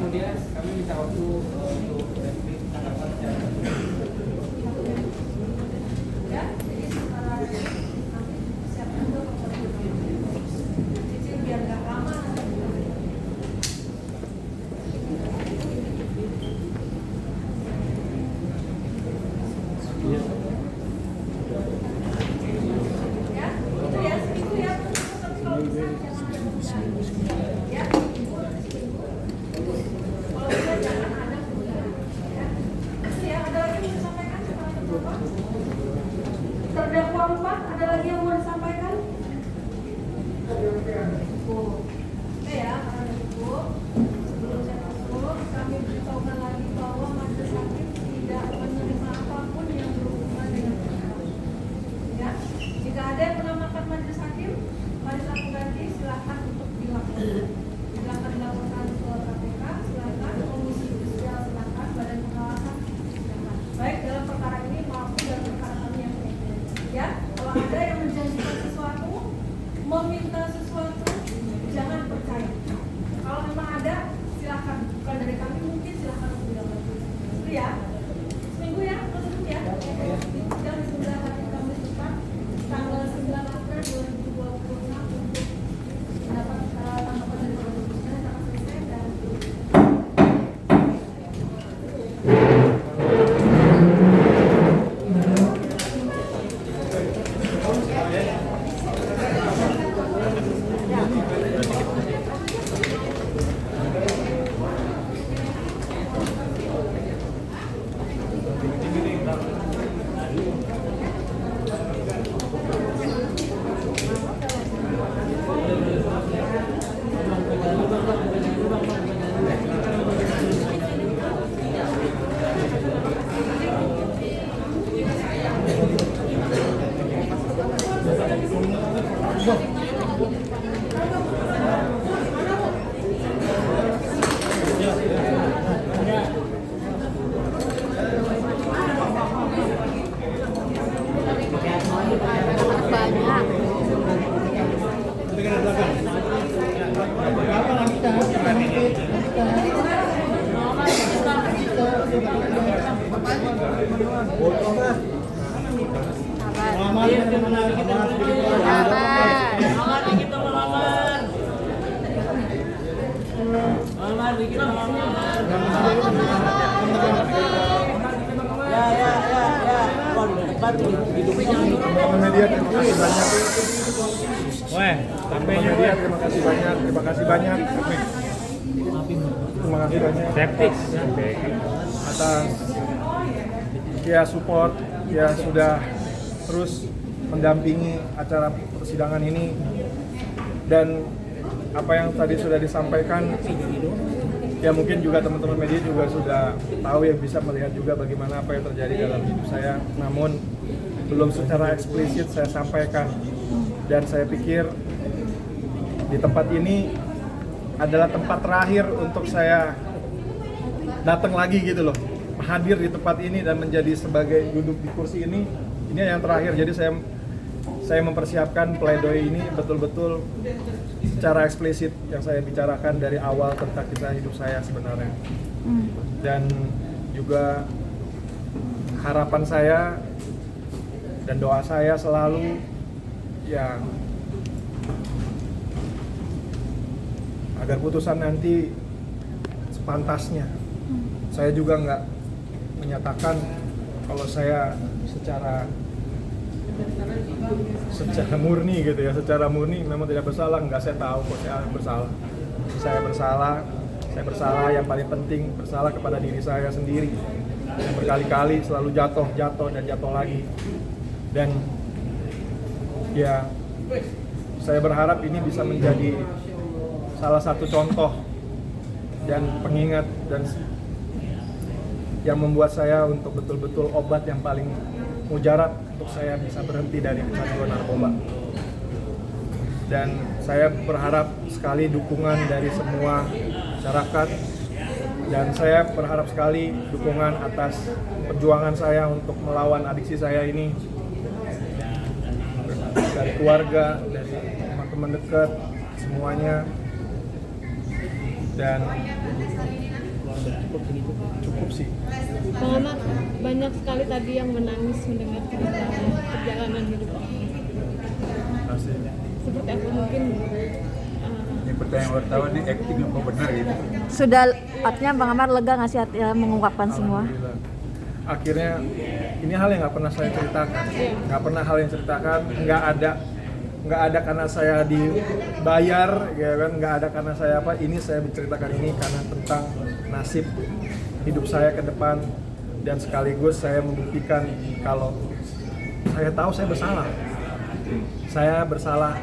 kemudian kami minta waktu untuk tanggapan secara ya, jadi sementara nanti persiapan dulu cicil biar nggak lama nanti. Ya, itu ya, seminggu ya. Kalau bisa ya. Kalau bisa jangan ada kemudahan. Ya. Itu ya, ada lagi yang mau disampaikan kepada Bapak? Terdakwa 4, ada lagi yang mau disampaikan? Oke ya, karena cukup. Sebelum saya masuk, kami beritahukan lagi bahwa majelis hakim tidak menerima apapun yang berhubungan dengan perkara. Ya, jika ada yang menamakan majelis hakim, mari lakukan silakan untuk dilakukan. Silakan dilaporkan ke KPK, silakan komisi judisial, silakan badan pengawasan, silakan. Baik dalam perkara ini maupun dalam perkara kami yang lainnya. Ya, kalau ada yang menjanjikan sesuatu, meminta sesuatu, jangan percaya. Kalau memang ada, silakan. Bukan dari kami, mungkin silakan untuk dilakukan. Itu ya. Seminggu ya, terus ya. Jam 9 hari Kamis depan, tanggal 9 April 2026 untuk mendapat tanggapan dari produksinya akan selesai dan terima kasih banyak. Terima kasih banyak atas ya support ya sudah terus mendampingi acara persidangan ini, dan apa yang tadi sudah disampaikan ya mungkin juga teman-teman media juga sudah tahu ya, bisa melihat juga bagaimana apa yang terjadi dalam hidup saya, namun belum secara eksplisit saya sampaikan. Dan saya pikir di tempat ini adalah tempat terakhir untuk saya datang lagi gitu loh, hadir di tempat ini dan menjadi sebagai duduk di kursi ini yang terakhir. Jadi saya mempersiapkan pledoi ini betul-betul secara eksplisit yang saya bicarakan dari awal tentang kisah hidup saya sebenarnya. Dan juga harapan saya dan doa saya selalu ya agar putusan nanti sepantasnya. Saya juga nggak menyatakan kalau saya secara murni gitu ya, secara murni memang tidak bersalah. Nggak, saya tahu kok saya bersalah. Saya bersalah, yang paling penting bersalah kepada diri saya sendiri yang berkali-kali selalu jatuh dan jatuh lagi. Dan ya saya berharap ini bisa menjadi salah satu contoh dan pengingat dan yang membuat saya untuk betul-betul obat yang paling mujarab untuk saya bisa berhenti dari kecanduan narkoba. Dan saya berharap sekali dukungan dari semua masyarakat, dan saya berharap sekali dukungan atas perjuangan saya untuk melawan adiksi saya ini dari keluarga, dari teman-teman dekat, semuanya. dan cukup sih. Bang Ahmad, banyak sekali tadi yang menangis mendengar cerita perjalanan hidup Bang. Masih Seperti apa mungkin Ini pertanyaan wartawan ini acting apa benar gitu. Sudah artinya Bang Ahmad lega nggak sih mengungkapkan semua? Alhamdulillah. Akhirnya ini hal yang nggak pernah saya ceritakan, nggak pernah hal yang ceritakan, nggak ada karena saya dibayar, ya kan, nggak ada karena saya apa. Ini saya menceritakan ini karena tentang nasib hidup saya ke depan dan sekaligus saya membuktikan kalau saya tahu saya bersalah. Saya bersalah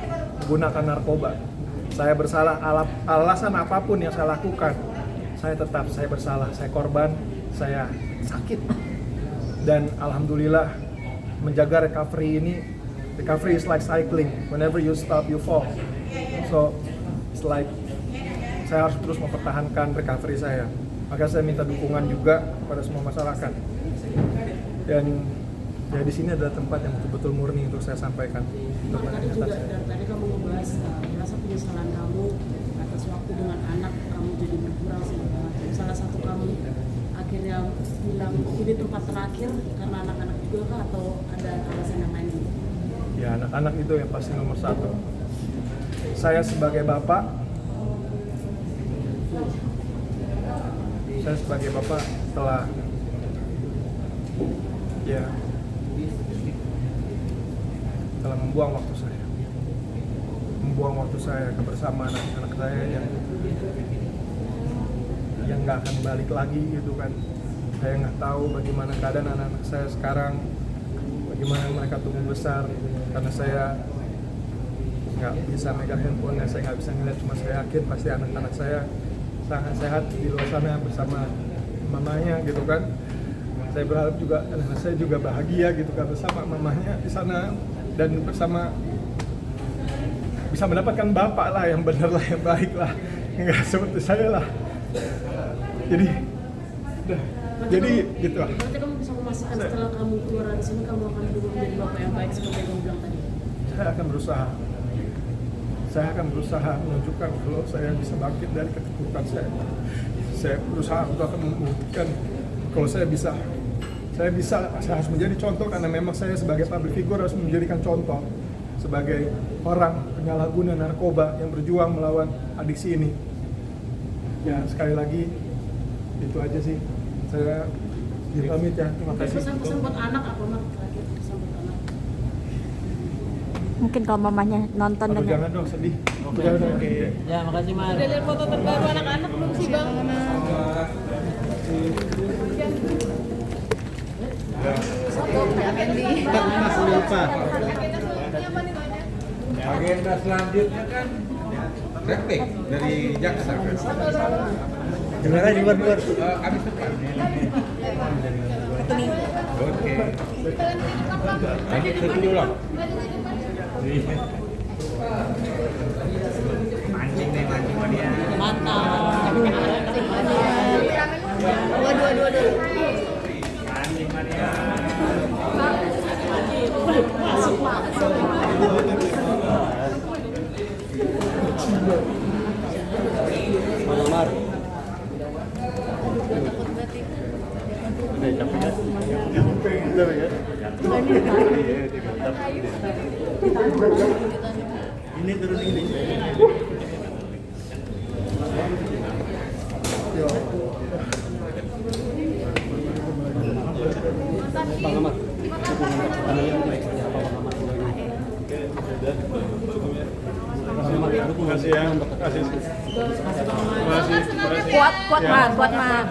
menggunakan narkoba. Saya bersalah alasan apapun yang saya lakukan. Saya bersalah. Saya korban. Saya sakit. Dan alhamdulillah menjaga recovery is like cycling. Whenever you stop, you fall. So it's like saya harus terus mempertahankan recovery saya. Maka saya minta dukungan juga kepada semua masyarakat. Dan ya di sini adalah tempat yang betul-betul murni untuk saya sampaikan. Tadi juga dari tadi kamu membahas rasa penyesalan kamu atas waktu dengan anak kamu jadi berkurang segala macam. Salah satu kamu akhirnya bilang ini tempat terakhir karena anak-anak juga kah atau ada alasan yang lain? Ya anak-anak itu yang pasti nomor satu. Saya sebagai bapak telah membuang waktu saya kebersamaan anak-anak saya yang nggak akan balik lagi gitu kan. Saya nggak tahu bagaimana keadaan anak-anak saya sekarang, bagaimana mereka tumbuh besar, karena saya nggak bisa megang handphone dan saya nggak bisa ngeliat. Cuma saya yakin pasti anak-anak saya sangat sehat di luar sana bersama mamanya gitu kan. Saya berharap juga anak-anak saya juga bahagia gitu kan bersama mamanya di sana dan bersama bisa mendapatkan bapak lah yang benar lah, yang baik lah, nggak seperti saya lah. Jadi gitu lah. Berarti kamu bisa memastikan setelah kamu keluar dari sini kamu akan berubah menjadi bapak yang baik seperti yang kamu bilang tadi? Saya akan berusaha menunjukkan kalau saya bisa bangkit dari ketakutan saya. Saya berusaha untuk akan membuktikan kalau saya harus menjadi contoh karena memang saya sebagai public figure harus menjadikan contoh sebagai orang penyalahguna narkoba yang berjuang melawan adiksi ini. Ya sekali lagi itu aja sih. Saya pamit ya. Terima kasih. Pesan-pesan buat anak apa Mak? Terakhir pesan buat anak. Mungkin kalau mamanya nonton Aduh, dengan jangan dong sedih. Oke. Ya, makasih Mar. udah lihat foto terbaru anak-anak belum sih Bang? Agenda selanjutnya kan replik dari jaksa kan. Gimana di luar? Habis depan. Oke. Lanjut setuju lah. Mancing dia. Mantap. Dua. Mancing dia. Mar. Ini turun ini. Bang Ahmad. Terima kasih ya. Terima kasih. Kuat Mar.